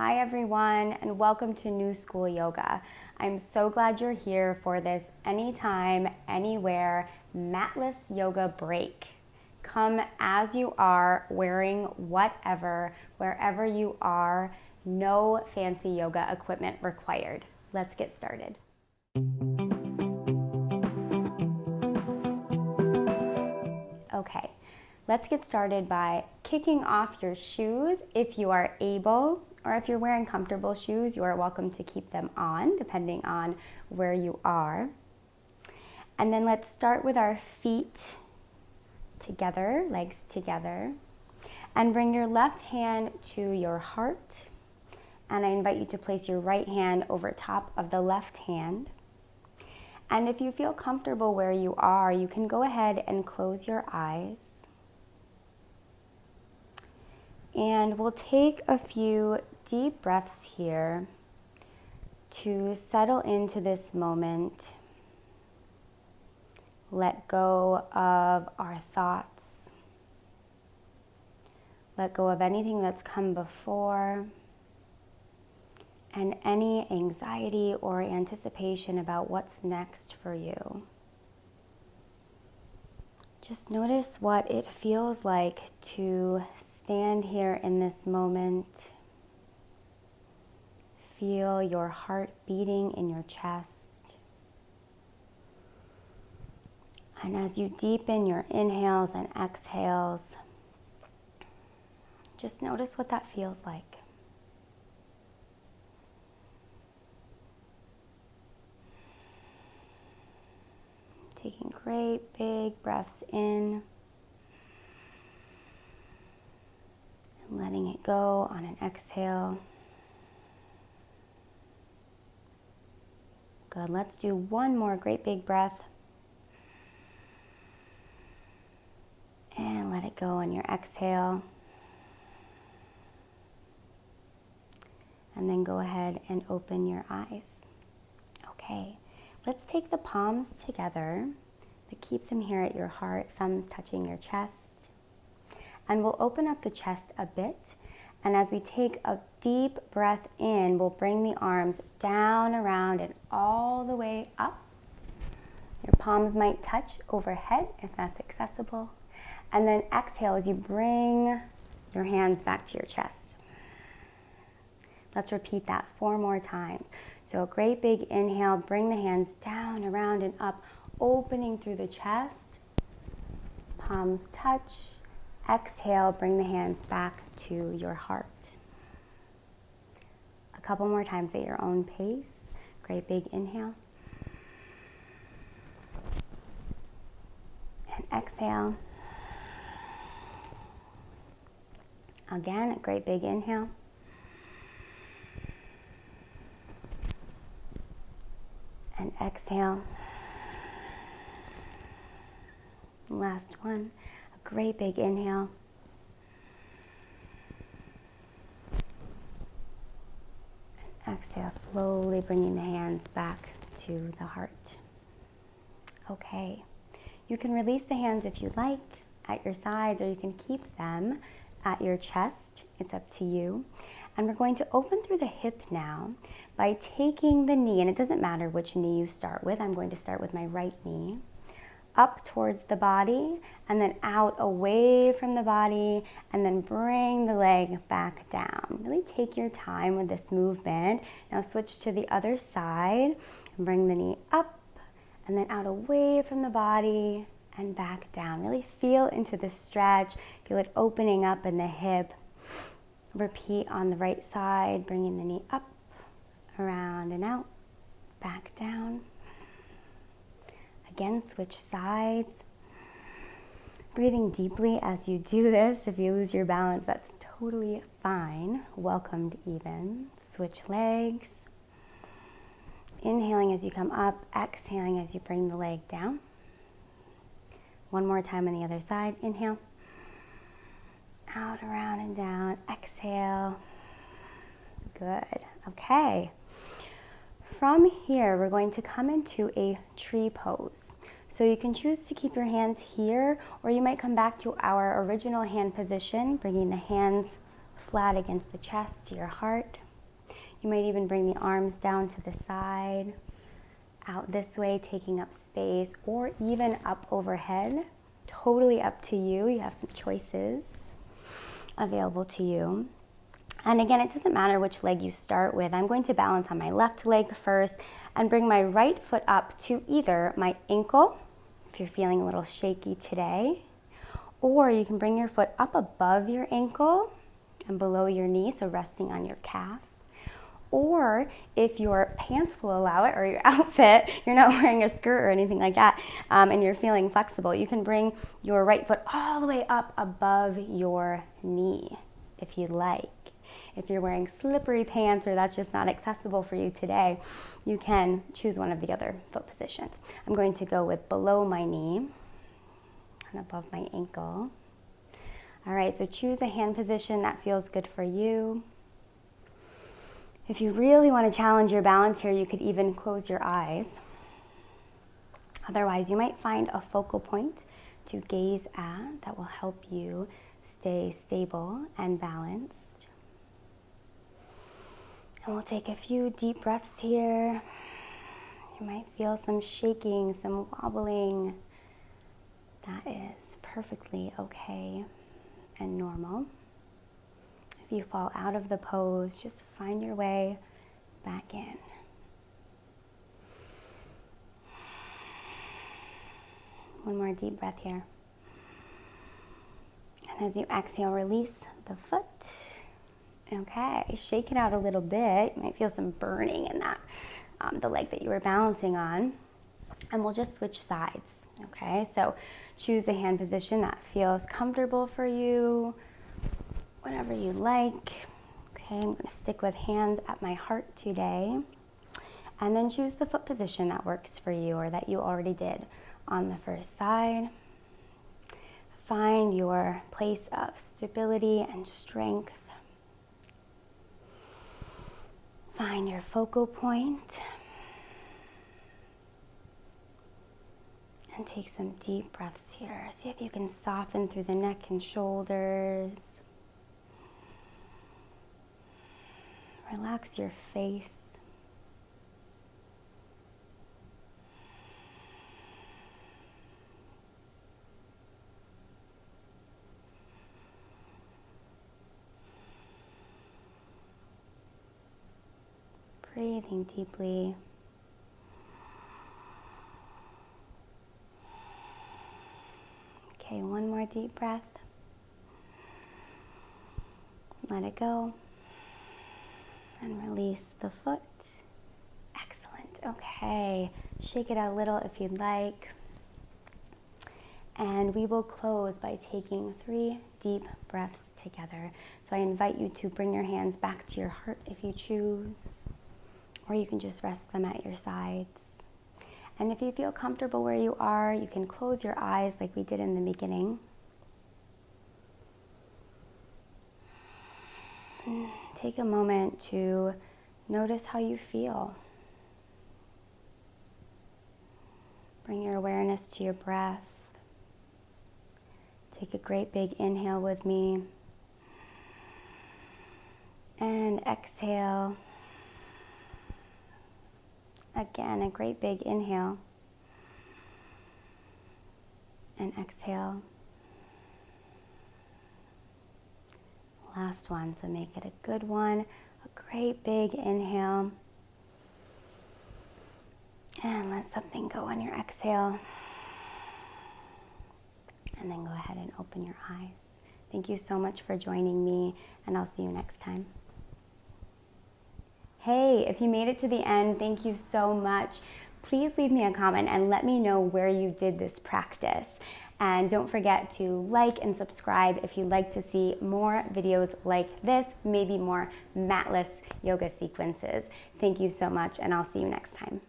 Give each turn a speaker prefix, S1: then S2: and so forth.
S1: Hi everyone, and welcome to New School Yoga. I'm so glad you're here for this anytime, anywhere, matless yoga break. Come as you are, wearing whatever, wherever you are, no fancy yoga equipment required. Let's get started. Okay, let's get started by kicking off your shoes if you are able, or if you're wearing comfortable shoes, you are welcome to keep them on depending on where you are. And then let's start with our feet together, legs together, and bring your left hand to your heart. And I invite you to place your right hand over top of the left hand. And if you feel comfortable where you are, you can go ahead and close your eyes. And we'll take a few deep breaths here to settle into this moment. Let go of our thoughts. Let go of anything that's come before and any anxiety or anticipation about what's next for you. Just notice what it feels like to stand here in this moment. Feel your heart beating in your chest. And as you deepen your inhales and exhales, just notice what that feels like. Taking great big breaths in and letting it go on an exhale. Good, let's do one more great big breath. And let it go on your exhale. And then go ahead and open your eyes. Okay. Let's take the palms together, but keep them here at your heart, thumbs touching your chest. And we'll open up the chest a bit. And as we take a deep breath in, we'll bring the arms down, around, and all the way up. Your palms might touch overhead if that's accessible. And then exhale as you bring your hands back to your chest. Let's repeat that 4 more times. So a great big inhale, bring the hands down, around, and up, opening through the chest. Palms touch. Exhale, bring the hands back to your heart. A couple more times at your own pace. Great big inhale. And exhale. Again, a great big inhale. And exhale. Last one, a great big inhale. And exhale, slowly bringing the hands back to the heart. Okay, you can release the hands if you like at your sides, or you can keep them at your chest. It's up to you. And we're going to open through the hip now by taking the knee, and it doesn't matter which knee you start with. I'm going to start with my right knee, up towards the body, and then out away from the body, and then bring the leg back down. Really take your time with this movement. Now switch to the other side, and bring the knee up, and then out away from the body, and back down. Really feel into the stretch, feel it opening up in the hip. Repeat on the right side, bringing the knee up, around and out, back down. Again, switch sides. Breathing deeply as you do this. If you lose your balance, that's totally fine. Welcomed even. Switch legs. Inhaling as you come up, exhaling as you bring the leg down. One more time on the other side. Inhale. Out, around, and down. Exhale. Good. Okay. From here, we're going to come into a tree pose. So you can choose to keep your hands here, or you might come back to our original hand position, bringing the hands flat against the chest to your heart. You might even bring the arms down to the side, out this way, taking up space, or even up overhead. Totally up to you. You have some choices available to you. And again, it doesn't matter which leg you start with. I'm going to balance on my left leg first and bring my right foot up to either my ankle, if you're feeling a little shaky today, or you can bring your foot up above your ankle and below your knee, so resting on your calf. Or if your pants will allow it, or your outfit, you're not wearing a skirt or anything like that, and you're feeling flexible, you can bring your right foot all the way up above your knee if you'd like. If you're wearing slippery pants or that's just not accessible for you today, you can choose one of the other foot positions. I'm going to go with below my knee and above my ankle. All right, so choose a hand position that feels good for you. If you really want to challenge your balance here, you could even close your eyes. Otherwise, you might find a focal point to gaze at that will help you stay stable and balanced. And we'll take a few deep breaths here. You might feel some shaking, some wobbling. That is perfectly okay and normal. If you fall out of the pose, just find your way back in. One more deep breath here. And as you exhale, release the foot. Okay, shake it out a little bit. You might feel some burning in that, the leg that you were balancing on. And we'll just switch sides, okay? So choose the hand position that feels comfortable for you, whatever you like. Okay, I'm gonna stick with hands at my heart today. And then choose the foot position that works for you or that you already did on the first side. Find your place of stability and strength. Find your focal point. And take some deep breaths here. See if you can soften through the neck and shoulders. Relax your face. Breathing deeply. Okay, one more deep breath. Let it go. And release the foot. Excellent. Okay, shake it out a little if you'd like. And we will close by taking 3 deep breaths together. So I invite you to bring your hands back to your heart if you choose, or you can just rest them at your sides. And if you feel comfortable where you are, you can close your eyes like we did in the beginning. Take a moment to notice how you feel. Bring your awareness to your breath. Take a great big inhale with me. And exhale. Again, a great big inhale. And exhale. Last one, so make it a good one. A great big inhale. And let something go on your exhale. And then go ahead and open your eyes. Thank you so much for joining me, and I'll see you next time. Hey, if you made it to the end, thank you so much. Please leave me a comment and let me know where you did this practice. And don't forget to like and subscribe if you'd like to see more videos like this, maybe more matless yoga sequences. Thank you so much, and I'll see you next time.